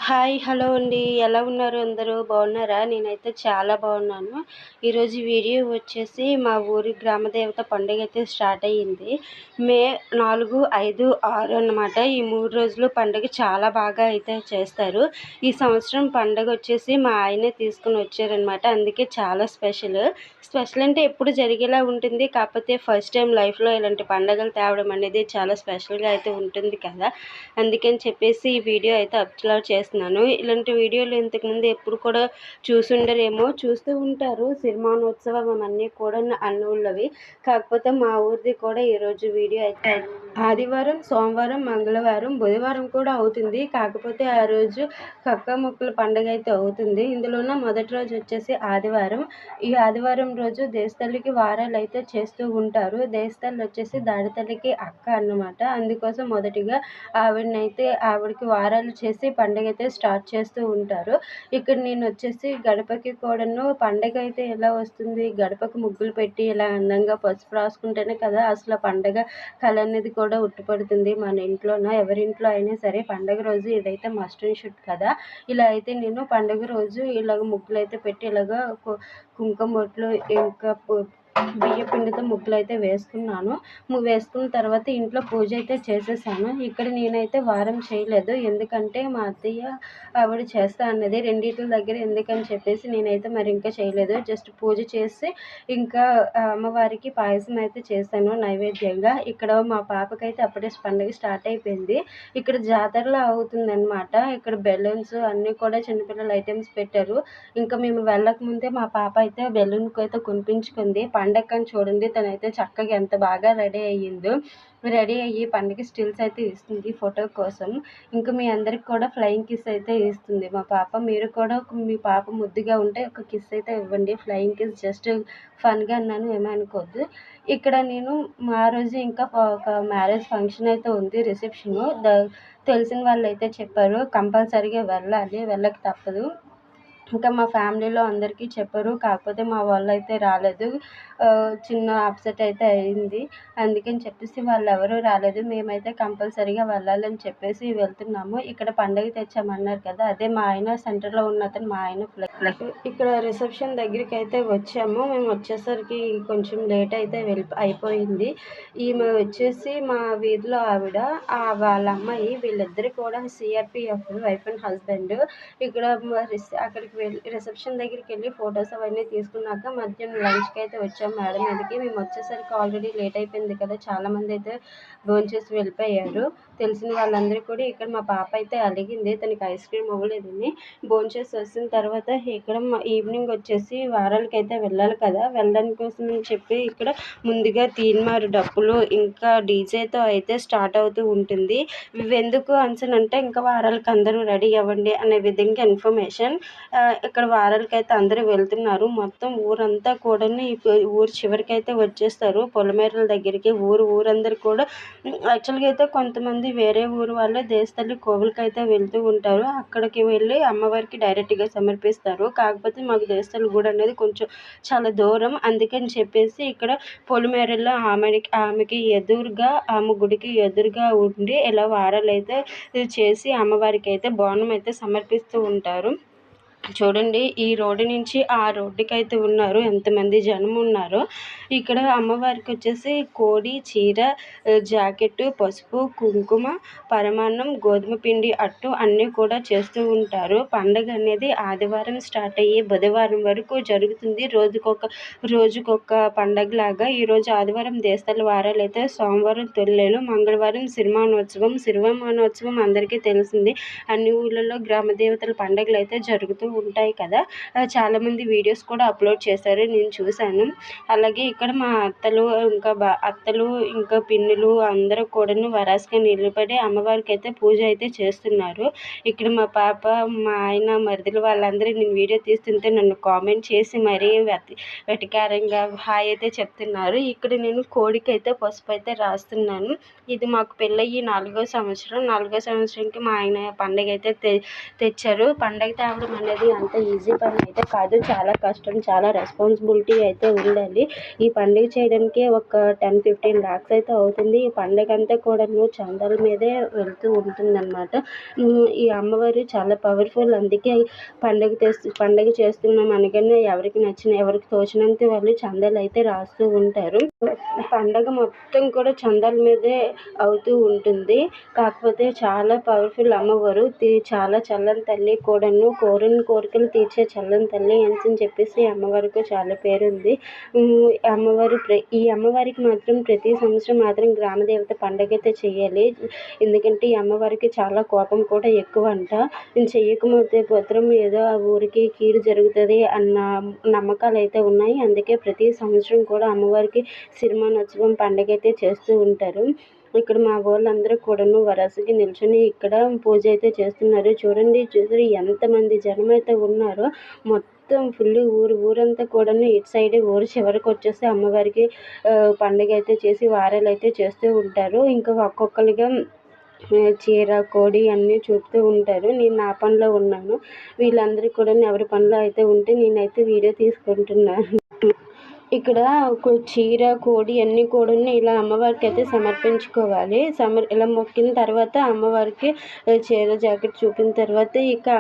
Hi! Hello అండి. ఎలా ఉన్నారు అందరూ? బాగున్నారా? నేనైతే చాలా బాగున్నాను. ఈరోజు వీడియో వచ్చేసి మా ఊరి గ్రామదేవత పండుగైతే స్టార్ట్ అయ్యింది. మే 4, 5, 6 అన్నమాట. ఈ 3 రోజులు పండుగ చాలా బాగా అయితే చేస్తారు. ఈ సంవత్సరం పండుగ వచ్చేసి మా ఆయనే తీసుకొని వచ్చారనమాట. అందుకే చాలా స్పెషల్. స్పెషల్ అంటే ఎప్పుడు జరిగేలా ఉంటుంది. కాకపోతే ఫస్ట్ టైం లైఫ్‌లో ఇలాంటి పండుగలు తేవడం అనేది చాలా స్పెషల్‌గా అయితే ఉంటుంది కదా! అందుకని చెప్పేసి ఈ వీడియో అయితే అప్లోడ్ చేస్తున్నాను. ఇలాంటి వీడియోలు ఇంతకుముందు ఎప్పుడు కూడా చూసుండరేమో, చూస్తూ ఉంటారు. సిరిమానోత్సవం అవన్నీ కూడా అన్ని ఊళ్ళవి. కాకపోతే మా ఊరిది కూడా ఈరోజు వీడియో అయితే ఆదివారం, సోమవారం, మంగళవారం, బుధవారం కూడా అవుతుంది. కాకపోతే ఆ రోజు కక్క ముక్కల పండుగ అయితే అవుతుంది. ఇందులోన మొదటి రోజు వచ్చేసి ఆదివారం. ఈ ఆదివారం రోజు దేశతల్లికి వారాలు అయితే చేస్తూ ఉంటారు. దేశతల్లి వచ్చేసి దాడితల్లికి అక్క అన్నమాట. అందుకోసం మొదటిగా ఆవిడకి వారాలు చేసి పండగ అయితే స్టార్ట్ చేస్తూ ఉంటారు. ఇక్కడ నేను వచ్చేసి గడపకి కూడాను పండగ అయితే ఎలా వస్తుంది, గడపకు ముగ్గులు పెట్టి ఇలా అందంగా పసుపు రాసుకుంటేనే కదా అసలు ఆ పండగ కళ అనేది కూడా ఉట్టిపడుతుంది. మన ఇంట్లోన ఎవరింట్లో అయినా సరే పండగ రోజు ఇదైతే మస్ట్ అండ్ షుడ్ కదా. ఇలా అయితే నేను పండగ రోజు ఇలాగ ముగ్గులు అయితే పెట్టి ఇలాగా కుంకుమ బొట్లు ఇంకా బియ్య పిండితో ముగ్గులు అయితే వేసుకున్నాను. వేసుకున్న తర్వాత ఇంట్లో పూజ అయితే చేసేసాను. ఇక్కడ నేనైతే వారం చేయలేదు. ఎందుకంటే మా అత్తయ్య ఆవిడ చేస్తా అన్నది. రెండిట్ల దగ్గర ఎందుకని చెప్పేసి నేనైతే మరి ఇంకా చేయలేదు. జస్ట్ పూజ చేసి ఇంకా అమ్మవారికి పాయసం అయితే చేశాను నైవేద్యంగా. ఇక్కడ మా పాపకైతే అప్పుడే పండుగ స్టార్ట్ అయిపోయింది. ఇక్కడ జాతరలా అవుతుందన్నమాట. ఇక్కడ బెలూన్స్ అన్నీ కూడా చిన్నపిల్లల ఐటమ్స్ పెట్టారు. ఇంకా మేము వెళ్ళక ముందే మా పాప అయితే బెలూన్కి అయితే కొనిపించుకుంది. పండగని చూడండి తనైతే చక్కగా ఎంత బాగా రెడీ అయ్యిందో. రెడీ అయ్యి పండగ స్టిల్స్ అయితే ఇస్తుంది ఫోటో కోసం. ఇంకా మీ అందరికి కూడా ఫ్లయింగ్ కిస్ అయితే ఇస్తుంది మా పాప. మీరు కూడా మీ పాప ముద్దుగా ఉంటే ఒక కిస్ అయితే ఇవ్వండి. ఫ్లయింగ్ కిస్ జస్ట్ ఫన్గా అన్నాను, ఏమనుకోవద్దు. ఇక్కడ నేను ఆ రోజు ఇంకా ఒక మ్యారేజ్ ఫంక్షన్ అయితే ఉంది, రిసెప్షను. తెలిసిన వాళ్ళు అయితే చెప్పారు కంపల్సరీగా వెళ్ళాలి, వెళ్ళక తప్పదు. ఇంకా మా ఫ్యామిలీలో అందరికీ చెప్పారు. కాకపోతే మా వాళ్ళైతే రాలేదు. చిన్న అప్సెట్ అయితే అయింది. అందుకని చెప్పేసి వాళ్ళెవరూ రాలేదు. మేమైతే కంపల్సరీగా వెళ్ళాలని చెప్పేసి వెళ్తున్నాము. ఇక్కడ పండగ తెచ్చామన్నారు కదా, అదే మా ఆయన సెంటర్లో ఉన్న అతను మా ఆయన ఇక్కడ రిసెప్షన్ దగ్గరికి అయితే వచ్చాము. మేము వచ్చేసరికి కొంచెం లేట్ అయితే అయిపోయింది. ఈమె వచ్చేసి మా వీధిలో ఆవిడ, వాళ్ళ అమ్మాయి, వీళ్ళిద్దరు కూడా సిఆర్పిఎఫ్ వైఫ్ అండ్ హస్బెండ్. ఇక్కడ అక్కడికి వెళ్ళి రిసెప్షన్ దగ్గరికి వెళ్ళి ఫొటోస్ అవన్నీ తీసుకున్నాక మధ్యాహ్నం లంచ్కి అయితే వచ్చాము మేడం మీదకి. మేము వచ్చేసరికి ఆల్రెడీ లేట్ అయిపోయింది కదా, చాలామంది అయితే భోంచేసి వెళ్ళిపోయారు. తెలిసిన వాళ్ళందరూ కూడా ఇక్కడ మా పాప అయితే అడిగింది తనకి ఐస్ క్రీమ్ ఇవ్వలేదని. భోంచేసి వచ్చిన తర్వాత ఇక్కడ ఈవినింగ్ వచ్చేసి వారాలకి అయితే వెళ్ళాలి కదా, వెళ్ళడానికి కోసం అని చెప్పి ఇక్కడ ముందుగా తీన్మారు డప్పులు ఇంకా డీజేతో అయితే స్టార్ట్ అవుతూ ఉంటుంది. ఇవి ఎందుకు అంటే ఇంకా వారాలకు అందరూ రెడీ అవ్వండి అనే విధంగా ఇన్ఫర్మేషన్. ఇక్కడ వారాలకైతే అందరూ వెళ్తున్నారు. మొత్తం ఊరంతా కూడా ఊరు చివరికైతే వచ్చేస్తారు పొలిమేరల దగ్గరికి. ఊరందరూ కూడా యాక్చువల్గా అయితే కొంతమంది వేరే ఊరు వాళ్ళే దేశతల్లి కోవిలకైతే వెళ్తూ ఉంటారు. అక్కడికి వెళ్ళి అమ్మవారికి డైరెక్ట్గా సమర్పిస్తారు. కాకపోతే మాకు దేశతల్లి గుడి అనేది కొంచెం చాలా దూరం. అందుకని చెప్పేసి ఇక్కడ పొలిమేరల్లో ఆమెకి ఎదురుగా, ఆమె గుడికి ఎదురుగా ఉండి ఇలా వారాలు అయితే చేసి అమ్మవారికి అయితే బోనం అయితే సమర్పిస్తూ ఉంటారు. చూడండి ఈ రోడ్డు నుంచి ఆ రోడ్డుకి అయితే ఉన్నారు, ఎంతమంది జనం ఉన్నారో. ఇక్కడ అమ్మవారికి వచ్చేసి కోడి, చీర, జాకెట్టు, పసుపు, కుంకుమ, పరమాన్నం, గోధుమ పిండి అట్టు అన్నీ కూడా చేస్తూ ఉంటారు. పండగ అనేది ఆదివారం స్టార్ట్ అయ్యి బుధవారం వరకు జరుగుతుంది. రోజుకొక పండగలాగా. ఈరోజు ఆదివారం దేశతల్లి వారాలు అయితే, సోమవారం తొలిలేలు, మంగళవారం సిరిమానోత్సవం అందరికీ తెలిసింది. అన్ని ఊళ్ళల్లో గ్రామ దేవతల పండుగలు అయితే జరుగుతూ ఉంటాయి కదా. చాలామంది వీడియోస్ కూడా అప్లోడ్ చేశారు, నేను చూశాను. అలాగే ఇక్కడ మా అత్తలు ఇంకా పిన్నులు అందరూ కూడాను వరాసుగా నిలబడి అమ్మవారికి అయితే పూజ అయితే చేస్తున్నారు. ఇక్కడ మా పాప, మా ఆయన, మరిదిలు వాళ్ళందరూ నేను వీడియో తీస్తుంటే నన్ను కామెంట్ చేసి మరీ వెటకారంగా హాయ్ అయితే చెప్తున్నారు. ఇక్కడ నేను కోడికి అయితే పసుపు అయితే రాస్తున్నాను. ఇది మాకు పెళ్ళయ్యి 4వ సంవత్సరం. 4వ సంవత్సరంకి మా ఆయన పండగ అయితే తెచ్చారు. పండగ తేవడం అనేది అంత ఈజీ పని అయితే కాదు. చాలా కష్టం, చాలా రెస్పాన్సిబిలిటీ అయితే ఉండాలి. ఈ పండుగ చేయడానికి ఒక 10-15 lakhs అయితే అవుతుంది. ఈ పండుగ అంతా కూడాను చందాల మీదే వెళ్తూ ఉంటుందన్నమాట. ఈ అమ్మవారు చాలా పవర్ఫుల్. అందుకే పండుగ చేస్తున్నాం అనగానే ఎవరికి తోచినంత వాళ్ళు చందాలు అయితే రాస్తూ ఉంటారు. పండగ మొత్తం కూడా చందాల మీదే అవుతూ ఉంటుంది. కాకపోతే చాలా పవర్ఫుల్ అమ్మవారు. చాలా చల్లని తల్లి కూడాను. కోరిన కోరికలు తీర్చే చల్లని తల్లి అని చెప్పేసి అమ్మవారికి చాలా పేరుంది. ఈ అమ్మవారికి మాత్రం ప్రతి సంవత్సరం మాత్రం గ్రామ దేవత పండగ అయితే చేయాలి. ఎందుకంటే ఈ అమ్మవారికి చాలా కోపం కూడా ఎక్కువ అంట. చేయకపోతే మాత్రం ఏదో ఆ ఊరికి కీడు జరుగుతుంది అన్న నమ్మకాలు అయితే ఉన్నాయి. అందుకే ప్రతి సంవత్సరం కూడా అమ్మవారికి సిరిమానోత్సవం పండగ అయితే చేస్తూ ఉంటారు. ఇక్కడ మా వాళ్ళందరూ కూడాను వరసకి నిల్చొని ఇక్కడ పూజ అయితే చేస్తున్నారు. చూడండి ఎంతమంది జనం అయితే ఉన్నారో. మొత్తం ఫుల్ ఊరంతా కూడాను ఇటు సైడ్ ఊరు చివరికి వచ్చేసి అమ్మవారికి పండుగ అయితే చేసి వారాలు అయితే చేస్తూ ఉంటారు. ఇంకా ఒక్కొక్కరిగా చీర కోడి అన్నీ చూపుతూ ఉంటారు. నేను నా పనిలో ఉన్నాను. వీళ్ళందరికీ కూడా ఎవరి పనిలో అయితే ఉంటే నేనైతే వీడియో తీసుకుంటున్నాను. ఇక్కడ ఒక చీర కోడి అన్నీ కూడా ఇలా అమ్మవారికి అయితే సమర్పించుకోవాలి. ఇలా మొక్కిన తర్వాత అమ్మవారికి చీర జాకెట్ చూపిన తర్వాత ఇక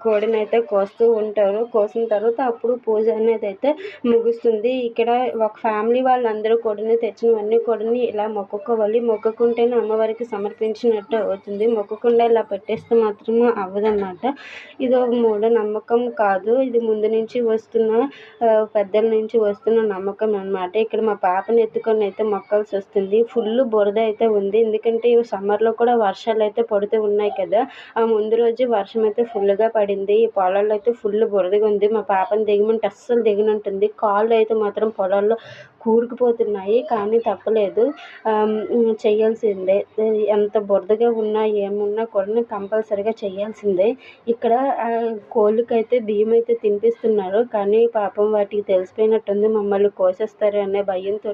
కోడిని అయితే కోస్తూ ఉంటారు. కోసిన తర్వాత అప్పుడు పూజ అనేది అయితే ముగుస్తుంది. ఇక్కడ ఒక ఫ్యామిలీ వాళ్ళందరూ కూడా తెచ్చినవన్నీ కూడా ఇలా మొక్కుకోవాలి. మొక్కుకుంటేనే అమ్మవారికి సమర్పించినట్టు అవుతుంది. మొక్కకుండా ఇలా పెట్టేస్తే మాత్రం అవ్వదన్నమాట. ఇది ఒక మూఢనమ్మకం కాదు. ఇది ముందు నుంచి వస్తున్న పెద్దల నుంచి వస్తున్న నమ్మకం అన్నమాట. ఇక్కడ మా పాపని ఎత్తుకొని అయితే మొక్కాల్సి వస్తుంది. ఫుల్ బురద అయితే ఉంది. ఎందుకంటే సమ్మర్లో కూడా వర్షాలు అయితే పడుతూ ఉన్నాయి కదా. ఆ ముందు రోజు వర్షం అయితే ఫుల్గా పడింది. ఈ పొలాల్లో అయితే ఫుల్ బురదగా ఉంది. మా పాపని దిగమంటే అస్సలు దిగనంటుంది. కాళ్ళు అయితే మాత్రం పొలాల్లో కూరుకుపోతున్నాయి. కానీ తప్పలేదు, చేయాల్సిందే. ఎంత బురదగా ఉన్నా ఏమున్నా కూడా కంపల్సరిగా చేయాల్సిందే. ఇక్కడ కోళ్ళకైతే బియ్యం అయితే తినిపిస్తున్నారు. కానీ పాపం వాటికి తెలిసిపోయినట్టుంది మమ్మల్ని కోసేస్తారు అనే భయంతో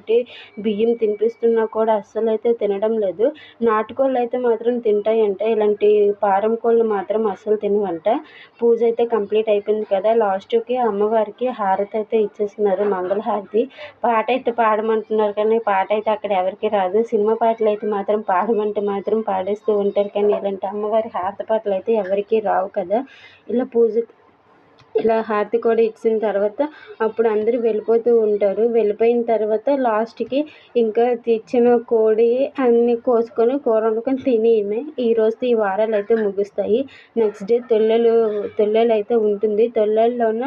బియ్యం తినిపిస్తున్నా కూడా అస్సలు అయితే తినడం లేదు. నాటుకోళ్ళు అయితే మాత్రం తింటాయంట. ఇలాంటి పారం కోళ్ళు మాత్రం అస్సలు తినవంట. పూజ అయితే కంప్లీట్ అయిపోయింది కదా. లాస్ట్కి అమ్మవారికి హారతి అయితే ఇచ్చేస్తున్నారు, మంగళహారతి. పాట అయితే పాడమంటున్నారు కానీ పాట అయితే అక్కడ ఎవరికి రాదు. సినిమా పాటలు అయితే మాత్రం పాడమంటే మాత్రం పాడేస్తూ ఉంటారు. కానీ ఇలాంటి అమ్మవారి హారతి పాటలు అయితే ఎవరికి రావు కదా. ఇలా హారతి కూడా ఇచ్చిన తర్వాత అప్పుడు అందరూ వెళ్ళిపోతూ ఉంటారు. వెళ్ళిపోయిన తర్వాత లాస్ట్కి ఇంకా తెచ్చిన కోడి అన్నీ కోసుకొని కూర వండుకొని తినేయమే. ఈ వారాలు అయితే ముగుస్తాయి. నెక్స్ట్ డే తొల్లెలు అయితే ఉంటుంది. తొల్లెల్లోన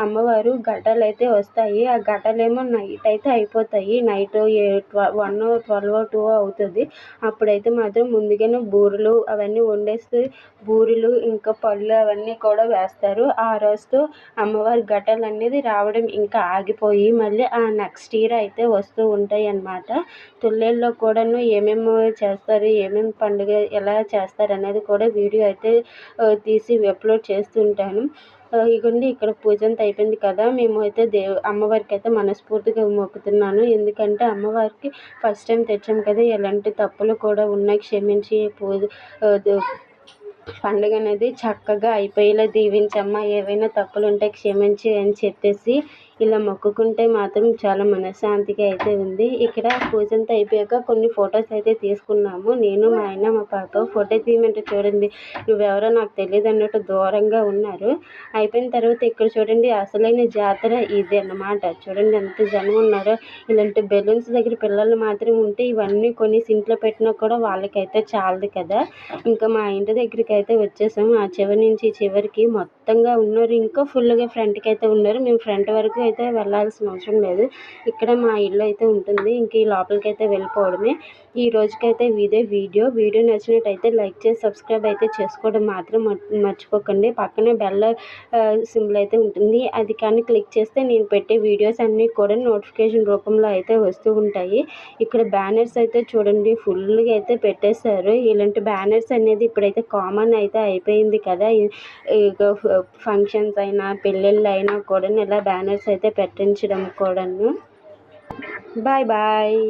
అమ్మవారు ఘటాలు అయితే వస్తాయి. ఆ ఘటాలేమో నైట్ అయితే అయిపోతాయి. నైట్ 1, 12, 2 అవుతుంది. అప్పుడైతే మాత్రం ముందుగానే బూరెలు అవన్నీ వండేసి బూరెలు ఇంకా పళ్ళు అవన్నీ కూడా వేస్తారు. ఆ రోజుతో అమ్మవారి ఘటాలు అనేది రావడం ఇంకా ఆగిపోయి మళ్ళీ ఆ నెక్స్ట్ ఇయర్ అయితే వస్తూ ఉంటాయి అన్నమాట. తొల్లెల్లో కూడాను ఏమేమి చేస్తారు, ఏమేమి పండుగ ఎలా చేస్తారు అనేది కూడా వీడియో అయితే తీసి అప్లోడ్ చేస్తుంటాను. ఇగోండి ఇక్కడ పూజ అంతా అయిపోయింది కదా. మేము అయితే అమ్మవారికి అయితే మనస్ఫూర్తిగా మొక్కుతున్నాను. ఎందుకంటే అమ్మవారికి ఫస్ట్ టైం తెచ్చాం కదా. ఎలాంటి తప్పులు కూడా ఉన్నాయి క్షమించి పండుగ అనేది చక్కగా అయిపోయేలా దీవించమ్మా. ఏవైనా తప్పులు ఉంటే క్షమించి అని చెప్పేసి ఇలా మొక్కుకుంటే మాత్రం చాలా మనశ్శాంతిగా అయితే ఉంది. ఇక్కడ పూజ అంతా అయిపోయాక కొన్ని ఫొటోస్ అయితే తీసుకున్నాము. నేను, మా ఆయన, మా పాప. ఫోటో తీయమంటే చూడండి నువ్వెవరో నాకు తెలియదు అన్నట్టు దూరంగా ఉన్నారు. అయిపోయిన తర్వాత ఇక్కడ చూడండి అసలైన జాతర ఇది అన్నమాట. చూడండి ఎంత జనం ఉన్నారో. ఇలాంటి బెలూన్స్ దగ్గర పిల్లలు మాత్రం ఉంటే ఇవన్నీ కొన్ని ఇంట్లో పెట్టినా కూడా వాళ్ళకైతే చాలదు కదా. ఇంకా మా ఇంటి దగ్గరికి అయితే వచ్చేసాము. ఆ చివరి నుంచి చివరికి మొత్తంగా ఉన్నారు. ఇంకా ఫుల్గా ఫ్రంట్కి అయితే ఉన్నారు. మేము ఫ్రంట్ వరకు అయితే వెళ్ళాల్సిన అవసరం లేదు. ఇక్కడ మా ఇల్లు అయితే ఉంటుంది. ఇంక ఈ లోపలికి అయితే వెళ్ళిపోవడమే. ఈ రోజుకైతే ఇదే వీడియో నచ్చినట్టయితే లైక్ చేసి సబ్స్క్రైబ్ అయితే చేసుకోవడం మాత్రం మర్చిపోకండి. పక్కనే బెల్ సింబల్ అయితే ఉంటుంది. అది కానీ క్లిక్ చేస్తే నేను పెట్టే వీడియోస్ అన్నీ కూడా నోటిఫికేషన్ రూపంలో అయితే వస్తూ ఉంటాయి. ఇక్కడ బ్యానర్స్ అయితే చూడండి ఫుల్గా అయితే పెట్టేశారు. ఇలాంటి బ్యానర్స్ అనేది ఇప్పుడైతే కామన్ అయితే అయిపోయింది కదా. ఫంక్షన్స్ అయినా పెళ్ళిళ్ళు అయినా కూడా ఇలా బ్యానర్స్ అయితే పెట్టించడం కూడాను. Bye bye.